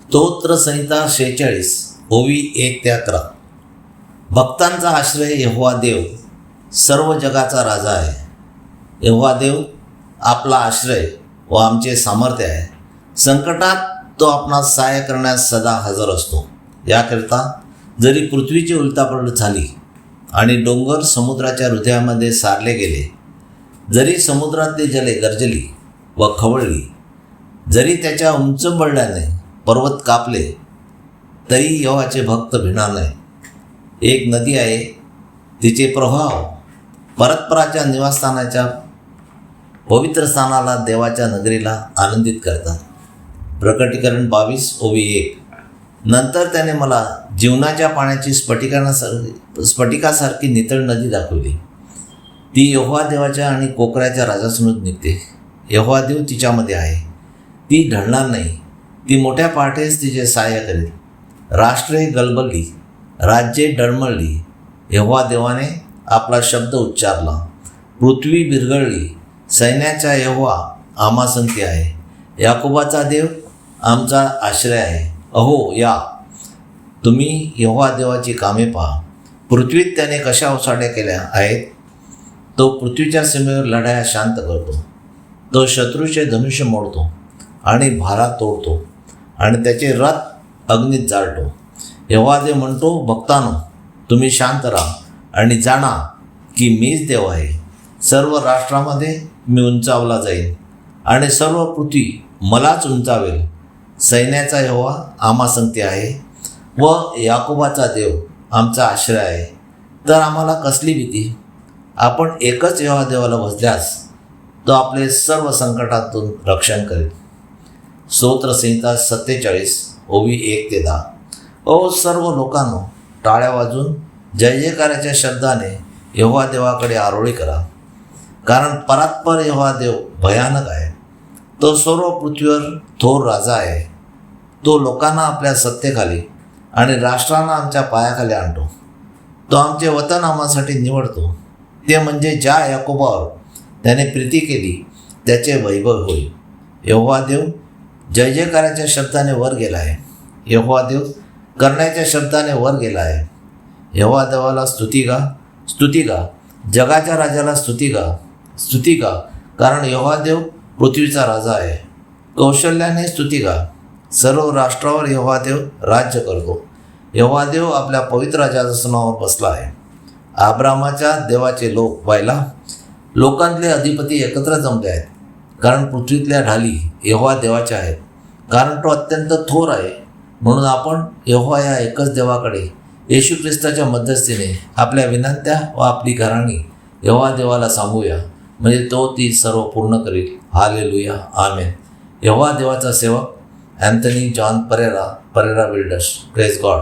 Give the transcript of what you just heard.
स्तोत्र संहिता 46 ओवी 1 ते 11. भक्तांचा आश्रय यहोवा देव सर्व जगाचा राजा आहे. यहोवा देव आपला आश्रय व आमचे सामर्थ्य आहे. संकटात तो आपणास सहाय्य करण्यास सदा हजर असतो. याकरिता जरी पृथ्वीची उलटापलट झाली आणि डोंगर समुद्राच्या हृदयामध्ये सारले गेले, जरी समुद्रातली जले गर्जली व खवळली, जरी त्याच्या उंच बळल्याने पर्वत कापले, तरी यहोवाचे भक्त भिणार नाही. एक नदी आहे, तिचे प्रवाह परस्पराच्या निवासस्थानाच्या पवित्र स्थानाला, देवाच्या नगरीला आनंदित करतात. प्रकटीकरण 22 ओवी 1. नंतर त्याने मला जीवनाच्या पाण्याची स्फटिकासारखी नितळ नदी दाखवली. ती यहोवा देवाच्या आणि कोकराच्या राजासमोर निघते. यहोवा देव तिच्यामध्ये आहे, ती ढळणार नाही. ती मोठ्या पहाटेस तिचे सहाय्य करेल. राष्ट्रे गलबलली, राज्ये डळमळली. यहोवा देवाने आपला शब्द उच्चारला. पृथ्वी बिरगळली. सैन्याचा यहोवा आम्हासंगती आहे. याकोबाचा देव आमचा आश्रय आहे. अहो या, तुम्ही यहोवा देवाची कामे पहा. पृथ्वीत त्याने कशा ओसाड्या केल्या आहेत. तो पृथ्वीच्या सीमेवर लढाया शांत करतो. तो शत्रूचे धनुष्य मोडतो आणि भाला तोडतो आणि त्याचे रथ अग्नीत जाळतो. यहोवा देव म्हणतो, भक्तांनो, तुम्ही शांत राहा आणि जाणा की मीच देव आहे. सर्व राष्ट्रामध्ये मी उंचावला जाईन आणि सर्व पृथ्वी मलाच उंचावेल. सैन्याचा यहोवा आम्हासंगती आहे व याकोबाचा देव आमचा आश्रय आहे. तर आम्हाला कसली भीती. आपण एकच यहोवा देवाला भजल्यास तो आपले सर्व संकटातून रक्षण करेल. स्तोत्र संहिता 47 ओवी 1 ते 10. ओ सर्व लोकांनो, टाळ्या वाजून जय जयकाराच्या शब्दाने यहोवा देवाकडे आरोळी करा. कारण परात्पर यहोवा देव भयानक आहे. तो सर्व पृथ्वीवर थोर राजा आहे. तो लोकांना आपल्या सत्तेखाली आणि राष्ट्रांना आमच्या पायाखाली आणतो. तो आमचे वतन आम्हासाठी निवडतो. ते म्हणजे ज्या याकोबावर त्याने प्रीती केली त्याचे वैभव होईल. यहोवा देव जय जयकाराच्या शब्दाने वर गेला आहे. यहोवा देव करण्याच्या शब्दाने वर गेला आहे. यहोवा देवाला स्तुती गा, स्तुती गा. जगाच्या राजाला स्तुती गा, स्तुती गा. कारण यहोवा देव पृथ्वीचा राजा आहे. कौशल्याने स्तुती गा. सर्व राष्ट्रावर यहोवा देव राज्य करतो. यहोवा देव आपल्या पवित्र राजासनावर बसला आहे. अब्रामाच्या देवाचे लोक व्हायला लोकांतले अधिपती एकत्र जमले आहेत. कारण पृथ्वीतल्या ढाली यहोवा देवाच्या आहेत. कारण तो अत्यंत थोर आहे. म्हणून आपण यहोवा या एकच देवाकडे येशू ख्रिस्ताच्या मध्यस्थीने आपल्या विनंत्या व आपली घराणी यहोवा देवाला सांगूया, म्हणजे तो ती सर्व पूर्ण करील. हालेलुया, आमेन. यहोवा देवाचा सेवक Anthony John Pereira, Pereira builders. Praise God.